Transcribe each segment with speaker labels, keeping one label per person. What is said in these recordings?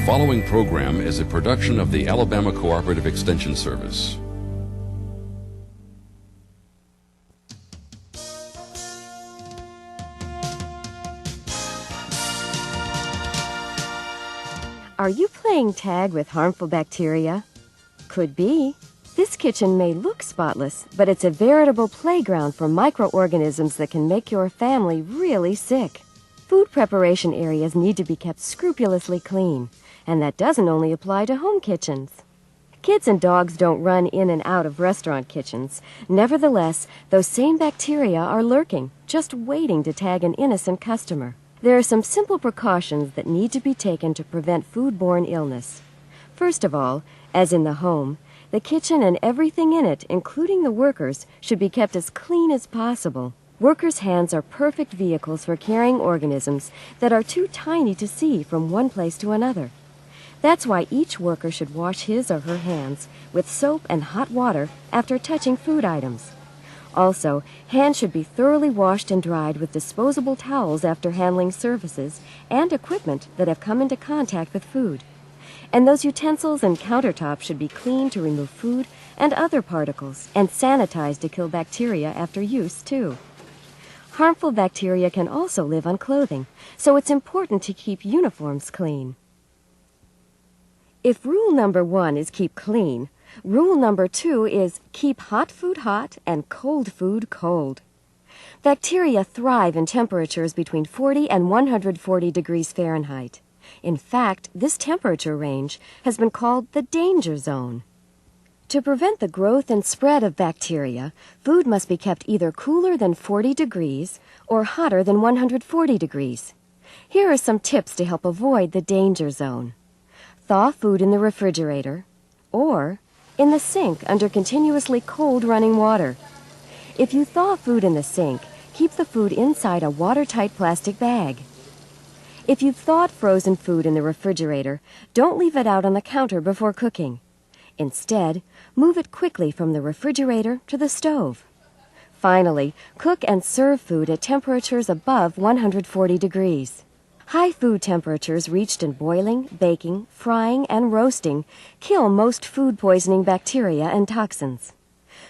Speaker 1: following program is a production of the Alabama Cooperative Extension Service.
Speaker 2: Are you playing tag with harmful bacteria? Could be. This kitchen may look spotless, but it's a veritable playground for microorganisms that can make your family really sick. Food preparation areas need to be kept scrupulously clean, and that doesn't only apply to home kitchens. Kids and dogs don't run in and out of restaurant kitchens. Nevertheless, those same bacteria are lurking, just waiting to tag an innocent customer. There are some simple precautions that need to be taken to prevent foodborne illness. First of all, as in the home, the kitchen and everything in it, including the workers, should be kept as clean as possible. Workers' hands are perfect vehicles for carrying organisms that are too tiny to see from one place to another. That's why each worker should wash his or her hands with soap and hot water after touching food items. Also, hands should be thoroughly washed and dried with disposable towels after handling surfaces and equipment that have come into contact with food. And those utensils and countertops should be cleaned to remove food and other particles, and sanitized to kill bacteria after use, too. Harmful bacteria can also live on clothing, so it's important to keep uniforms clean. If rule number 1 is keep clean, rule number 2 is keep hot food hot and cold food cold. Bacteria thrive in temperatures between 40 and 140 degrees Fahrenheit. In fact, this temperature range has been called the danger zone. To prevent the growth and spread of bacteria, food must be kept either cooler than 40 degrees or hotter than 140 degrees. Here are some tips to help avoid the danger zone. Thaw food in the refrigerator or in the sink under continuously cold running water. If you thaw food in the sink, keep the food inside a watertight plastic bag. If you've thawed frozen food in the refrigerator, don't leave it out on the counter before cooking. Instead, move it quickly from the refrigerator to the stove. Finally, cook and serve food at temperatures above 140 degrees. High food temperatures reached in boiling, baking, frying, and roasting kill most food poisoning bacteria and toxins.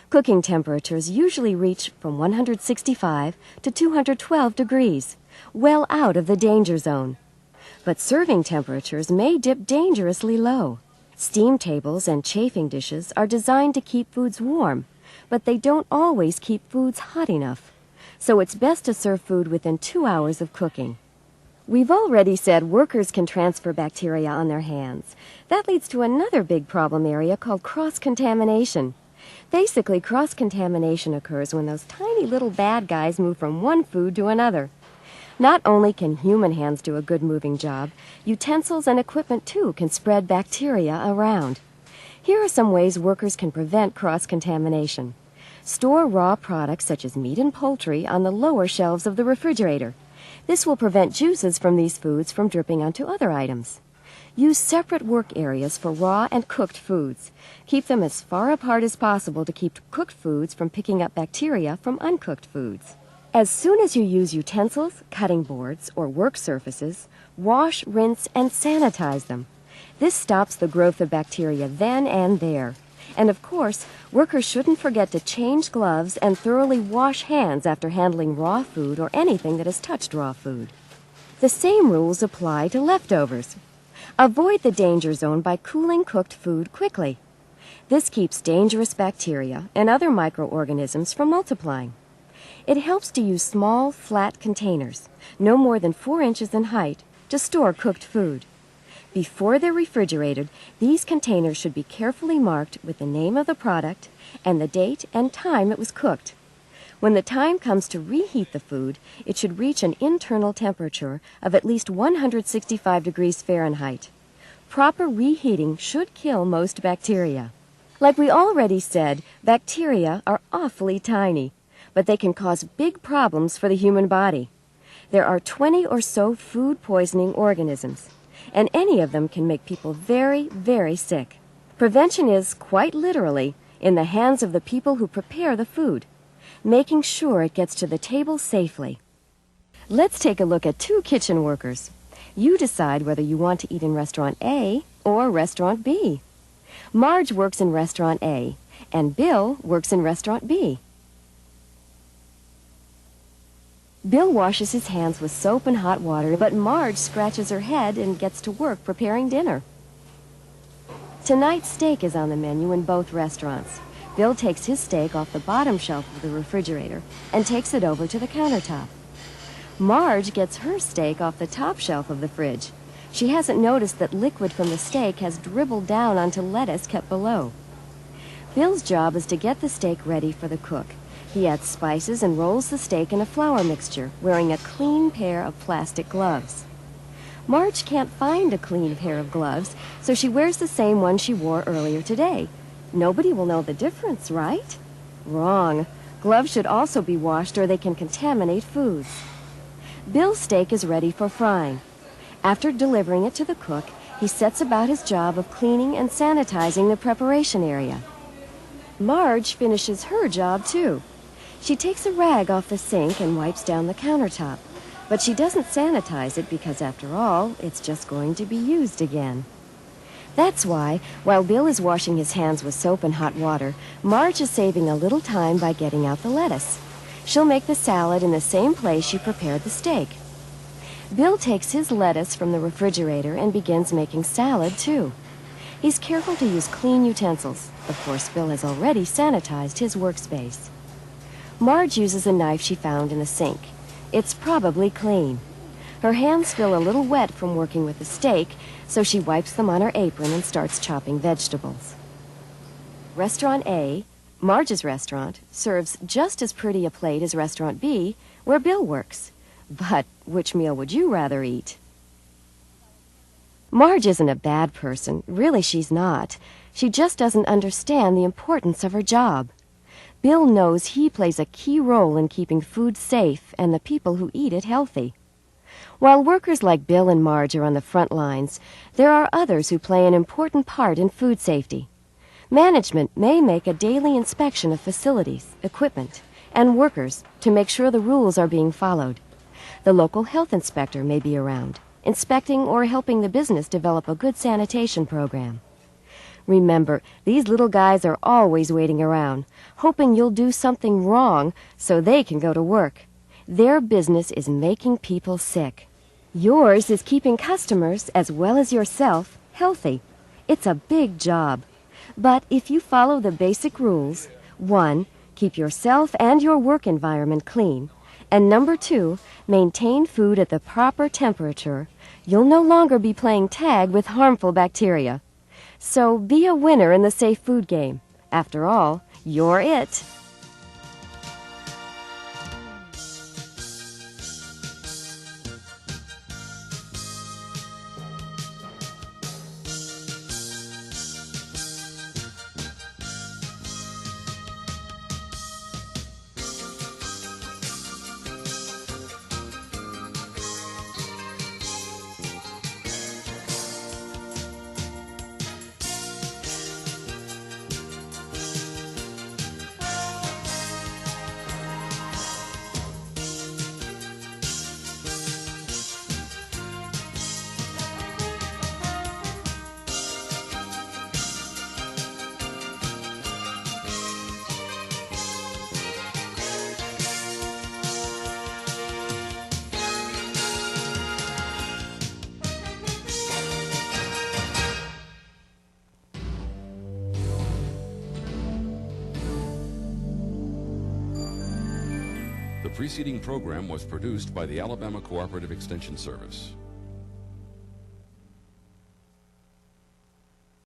Speaker 2: Cooking temperatures usually reach from 165 to 212 degrees, well out of the danger zone. But serving temperatures may dip dangerously low. Steam tables and chafing dishes are designed to keep foods warm, but they don't always keep foods hot enough. So it's best to serve food within 2 hours of cooking. We've already said workers can transfer bacteria on their hands. That leads to another big problem area called cross-contamination. Basically, cross-contamination occurs when those tiny little bad guys move from one food to another. Not only can human hands do a good moving job, utensils and equipment too can spread bacteria around. Here are some ways workers can prevent cross-contamination. Store raw products such as meat and poultry on the lower shelves of the refrigerator. This will prevent juices from these foods from dripping onto other items. Use separate work areas for raw and cooked foods. Keep them as far apart as possible to keep cooked foods from picking up bacteria from uncooked foods. As soon as you use utensils, cutting boards, or work surfaces, wash, rinse, and sanitize them. This stops the growth of bacteria then and there. And of course, workers shouldn't forget to change gloves and thoroughly wash hands after handling raw food or anything that has touched raw food. The same rules apply to leftovers. Avoid the danger zone by cooling cooked food quickly. This keeps dangerous bacteria and other microorganisms from multiplying. It helps to use small, flat containers, no more than 4 inches in height, to store cooked food. Before they're refrigerated, these containers should be carefully marked with the name of the product and the date and time it was cooked. When the time comes to reheat the food, it should reach an internal temperature of at least 165 degrees Fahrenheit. Proper reheating should kill most bacteria. Like we already said, bacteria are awfully tiny, but they can cause big problems for the human body. There are 20 or so food poisoning organisms, and any of them can make people very, very sick. Prevention is, quite literally, in the hands of the people who prepare the food, making sure it gets to the table safely. Let's take a look at 2 kitchen workers. You decide whether you want to eat in Restaurant A or Restaurant B. Marge works in Restaurant A, and Bill works in Restaurant B. Bill washes his hands with soap and hot water, but Marge scratches her head and gets to work preparing dinner. Tonight's steak is on the menu in both restaurants. Bill takes his steak off the bottom shelf of the refrigerator and takes it over to the countertop. Marge gets her steak off the top shelf of the fridge. She hasn't noticed that liquid from the steak has dribbled down onto lettuce kept below. Bill's job is to get the steak ready for the cook. He adds spices and rolls the steak in a flour mixture, wearing a clean pair of plastic gloves. Marge can't find a clean pair of gloves, so she wears the same one she wore earlier today. Nobody will know the difference, right? Wrong. Gloves should also be washed or they can contaminate foods. Bill's steak is ready for frying. After delivering it to the cook, he sets about his job of cleaning and sanitizing the preparation area. Marge finishes her job, too. She takes a rag off the sink and wipes down the countertop. But she doesn't sanitize it because, after all, it's just going to be used again. That's why, while Bill is washing his hands with soap and hot water, Marge is saving a little time by getting out the lettuce. She'll make the salad in the same place she prepared the steak. Bill takes his lettuce from the refrigerator and begins making salad, too. He's careful to use clean utensils. Of course, Bill has already sanitized his workspace. Marge uses a knife she found in the sink. It's probably clean. Her hands feel a little wet from working with the steak, so she wipes them on her apron and starts chopping vegetables. Restaurant A, Marge's restaurant, serves just as pretty a plate as Restaurant B, where Bill works. But which meal would you rather eat? Marge isn't a bad person. Really, she's not. She just doesn't understand the importance of her job. Bill knows he plays a key role in keeping food safe and the people who eat it healthy. While workers like Bill and Marge are on the front lines, there are others who play an important part in food safety. Management may make a daily inspection of facilities, equipment, and workers to make sure the rules are being followed. The local health inspector may be around, inspecting or helping the business develop a good sanitation program. Remember, these little guys are always waiting around, hoping you'll do something wrong so they can go to work. Their business is making people sick. Yours is keeping customers, as well as yourself, healthy. It's a big job. But if you follow the basic rules, 1, keep yourself and your work environment clean, and number 2, maintain food at the proper temperature, you'll no longer be playing tag with harmful bacteria. So be a winner in the safe food game. After all, you're it.
Speaker 1: The preceding program was produced by the Alabama Cooperative Extension Service.